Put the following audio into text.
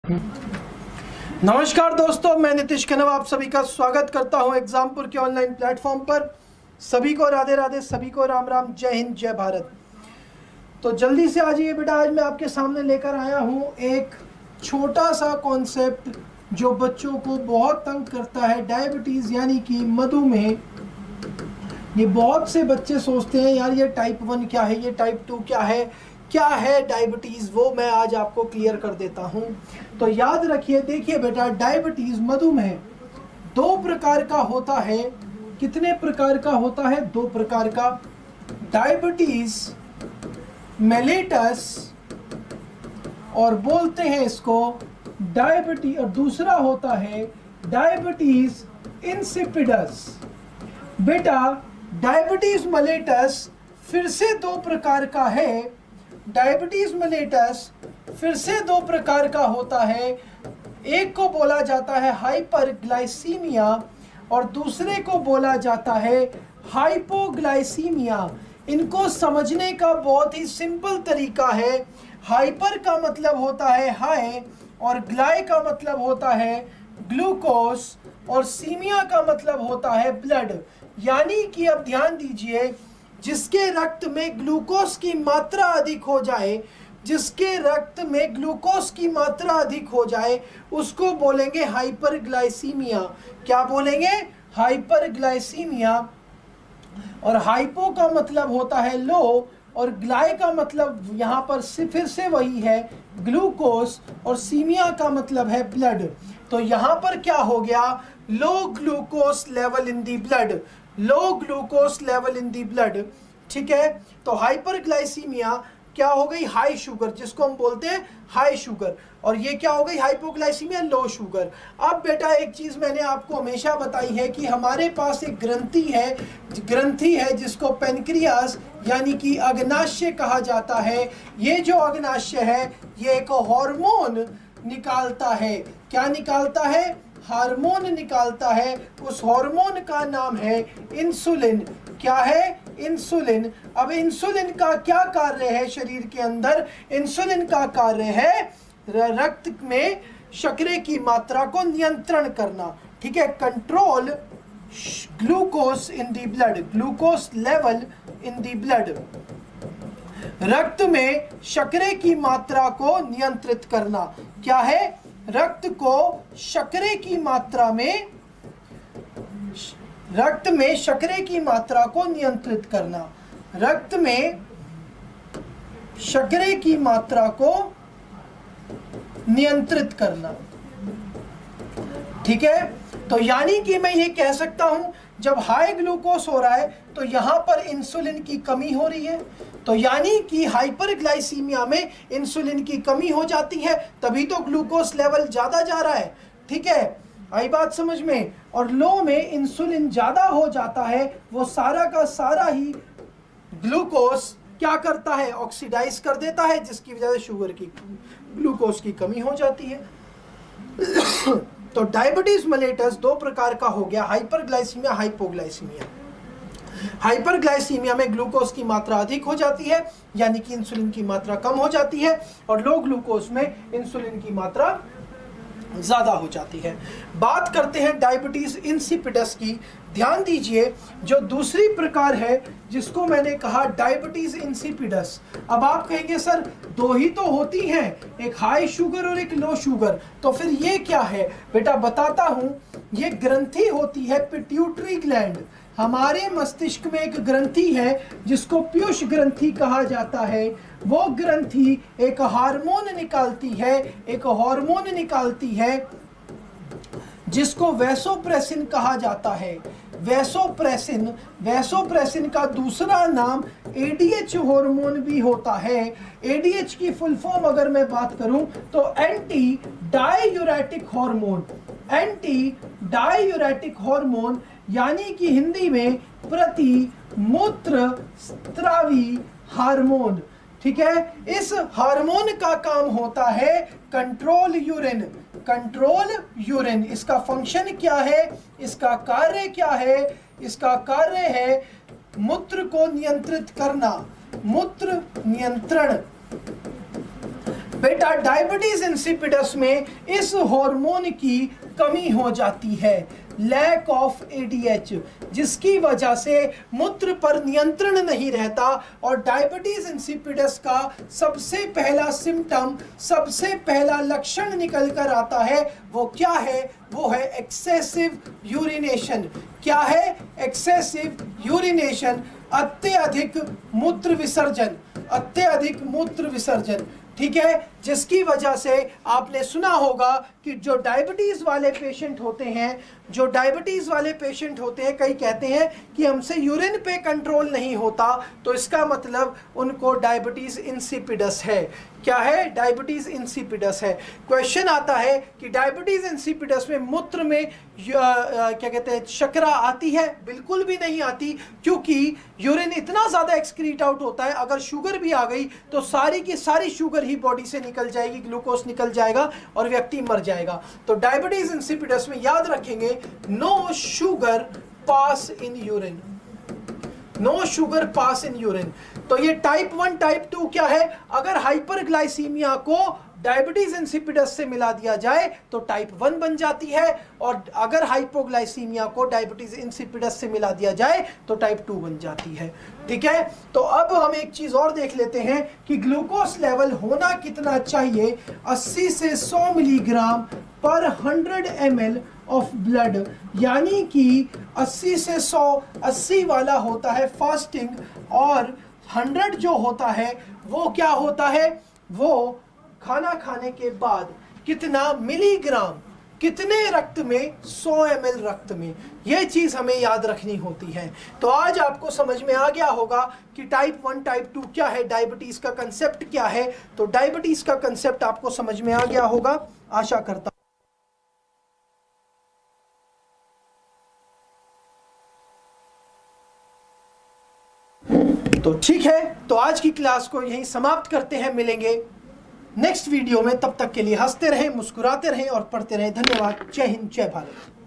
नमस्कार दोस्तों, मैं नीतीश कनव आप सभी का स्वागत करता हूं एग्जामपुर के ऑनलाइन प्लेटफॉर्म पर। सभी को राधे राधे, सभी को राम राम, जय हिंद, जय भारत। तो जल्दी से आ जाइए बेटा, आज मैं आपके सामने लेकर आया हूं एक छोटा सा कॉन्सेप्ट जो बच्चों को बहुत तंग करता है, डायबिटीज़ यानी कि मधुमेह। ये बहुत से बच्चे सोचते हैं यार ये टाइप 1 क्या है, ये टाइप 2 क्या है डायबिटीज़, वो मैं आज आपको क्लियर कर देता हूँ। तो याद रखिए, देखिए बेटा, डायबिटीज़ मधुमेह दो प्रकार का होता है। कितने प्रकार का होता है? दो प्रकार का। डायबिटीज़ मेलिटस और बोलते हैं इसको डायबिटीज, और दूसरा होता है डायबिटीज़ इंसिपिडस। बेटा डायबिटीज़ मेलिटस फिर से दो प्रकार का है। डायबिटीज़ मेलिटस फिर से दो प्रकार का होता है। एक को बोला जाता है हाइपरग्लाइसीमिया और दूसरे को बोला जाता है हाइपोग्लाइसीमिया। इनको समझने का बहुत ही सिंपल तरीका है। हाइपर का मतलब होता है हाई और ग्लाइ का मतलब होता है ग्लूकोस और सीमिया का मतलब होता है ब्लड। यानी कि अब ध्यान दीजिए, जिसके रक्त में ग्लूकोज की मात्रा अधिक हो जाए, जिसके रक्त में ग्लूकोज की मात्रा अधिक हो जाए उसको बोलेंगे हाइपरग्लाइसीमिया। क्या बोलेंगे? हाइपरग्लाइसीमिया। और हाइपो का मतलब होता है लो और ग्लाइ का मतलब यहाँ पर फिर से वही है ग्लूकोज और सीमिया का मतलब है ब्लड। तो यहाँ पर क्या हो गया? Low glucose level in the blood, low glucose level in the blood. ठीक है, तो हाइपरग्लाइसीमिया क्या हो गई? हाई शुगर, जिसको हम बोलते हैं हाई शुगर। और ये क्या हो गई? Hypoglycaemia, low sugar. अब बेटा एक चीज मैंने आपको हमेशा बताई है कि हमारे पास एक ग्रंथि है जिसको पेनक्रियास यानी कि अग्नाशय कहा जाता है। ये जो अग्नाशय है ये एक हार्मोन निकालता है। क्या निकालता है? हार्मोन निकालता है। उस हार्मोन का नाम है इंसुलिन। क्या है? इंसुलिन। अब इंसुलिन का क्या कार्य है शरीर के अंदर? इंसुलिन का कार्य है रक्त में शर्करे की मात्रा को नियंत्रण करना। ठीक है, control glucose in the blood, glucose level in the blood. रक्त में शर्करे की मात्रा को नियंत्रित करना। क्या है? रक्त को शर्करे की मात्रा में, रक्त में शर्करे की मात्रा को नियंत्रित करना, रक्त में शर्करे की मात्रा को नियंत्रित करना। ठीक है, तो यानी कि मैं ये कह सकता हूं जब हाई ग्लूकोज हो रहा है तो यहां पर इंसुलिन की कमी हो रही है। तो यानी कि हाइपरग्लाइसीमिया में इंसुलिन की कमी हो जाती है, तभी तो ग्लूकोज लेवल ज्यादा जा रहा है। ठीक है, आई बात समझ में? और लो में इंसुलिन ज्यादा हो जाता है, वो सारा का सारा ही ग्लूकोज क्या करता है? ऑक्सीडाइज कर देता है, जिसकी वजह से शुगर की, ग्लूकोज की कमी हो जाती है। तो डायबिटीज मेलिटस दो प्रकार का हो गया, हाइपरग्लाइसीमिया, हाइपोग्लाइसीमिया। हाइपरग्लाइसीमिया में ग्लूकोज की मात्रा अधिक हो जाती है यानी कि इंसुलिन की मात्रा कम हो जाती है, और लो ग्लूकोज में इंसुलिन की मात्रा ज्यादा हो जाती है। बात करते हैं डायबिटीज इंसिपिडस की। ध्यान दीजिए, जो दूसरी प्रकार है जिसको मैंने कहा डायबिटीज इंसिपिडस। अब आप कहेंगे सर दो ही तो होती हैं, एक हाई शुगर और एक लो शुगर, तो फिर ये क्या है? बेटा बताता हूं, ये ग्रंथि होती है पिट्यूटरी ग्लैंड। हमारे मस्तिष्क में एक ग्रंथि है जिसको पीयूष ग्रंथि कहा जाता है। वो ग्रंथि एक हार्मोन निकालती है, एक हार्मोन निकालती है जिसको वैसोप्रेसिन कहा जाता है। वैसोप्रेसिन, वैसोप्रेसिन का दूसरा नाम एडीएच हार्मोन भी होता है। एडीएच की फुल फॉर्म अगर मैं बात करूं तो anti diuretic hormone, anti diuretic hormone यानी कि हिंदी में प्रति मूत्र स्त्रावी हार्मोन। ठीक है, इस हार्मोन का काम होता है कंट्रोल यूरिन, कंट्रोल यूरिन। इसका फंक्शन क्या है? इसका कार्य क्या है? इसका कार्य है मूत्र को नियंत्रित करना, मूत्र नियंत्रण। बेटा डायबिटीज इंसिपिडस में इस हार्मोन की कमी हो जाती है, लैक ऑफ एडीएच, जिसकी वजह से मूत्र पर नियंत्रण नहीं रहता। और डायबिटीज इंसिपिडस का सबसे पहला सिम्टम, सबसे पहला लक्षण निकल कर आता है, वो क्या है? वो है एक्सेसिव यूरिनेशन। क्या है? एक्सेसिव यूरिनेशन, अत्यधिक मूत्र विसर्जन, अत्यधिक मूत्र विसर्जन। ठीक है, जिसकी वजह से आपने सुना होगा कि जो डायबिटीज वाले पेशेंट होते हैं, जो डायबिटीज वाले पेशेंट होते हैं, कई कहते हैं कि हमसे यूरिन पे कंट्रोल नहीं होता, तो इसका मतलब उनको डायबिटीज इंसिपिडस है। क्या है? डायबिटीज इंसिपिडस है। क्वेश्चन आता है कि डायबिटीज इंसिपिडस में मूत्र में क्या कहते हैं, शर्करा आती है? बिल्कुल भी नहीं आती, क्योंकि यूरिन इतना ज्यादा एक्सक्रीट आउट होता है, अगर शुगर भी आ गई तो सारी की सारी शुगर ही बॉडी से निकल जाएगी, ग्लूकोज निकल जाएगा और व्यक्ति मर जाएगा। तो डायबिटीज इंसिपिडस में याद रखेंगे, no sugar pass in urine, no sugar pass in urine. तो ये टाइप 1 टाइप 2 क्या है? अगर हाइपरग्लाइसीमिया को डायबिटीज इंसिपिडस से मिला दिया जाए तो टाइप 1 बन जाती है, और अगर हाइपोग्लाइसीमिया को डायबिटीज इंसिपिडस से मिला दिया जाए तो टाइप 2 बन जाती है। ठीक है, तो अब हम एक चीज और देख लेते हैं कि ग्लूकोज लेवल होना कितना चाहिए। 80 से 100 मिलीग्राम पर 100 ml ऑफ ब्लड, यानी कि 80 से 100, 80 वाला होता है फास्टिंग, और 100 जो होता है वो क्या होता है? वो खाना खाने के बाद कितना मिलीग्राम, कितने रक्त में? 100 ml रक्त में। यह चीज हमें याद रखनी होती है। तो आज आपको समझ में आ गया होगा कि टाइप 1 टाइप 2 क्या है, डायबिटीज का कंसेप्ट क्या है। तो डायबिटीज का कंसेप्ट आपको समझ में आ गया होगा, आशा करता। तो ठीक है, तो आज की क्लास को यहीं समाप्त करते हैं। मिलेंगे नेक्स्ट वीडियो में, तब तक के लिए हंसते रहें, मुस्कुराते रहें और पढ़ते रहें। धन्यवाद। जय हिंद, जय भारत।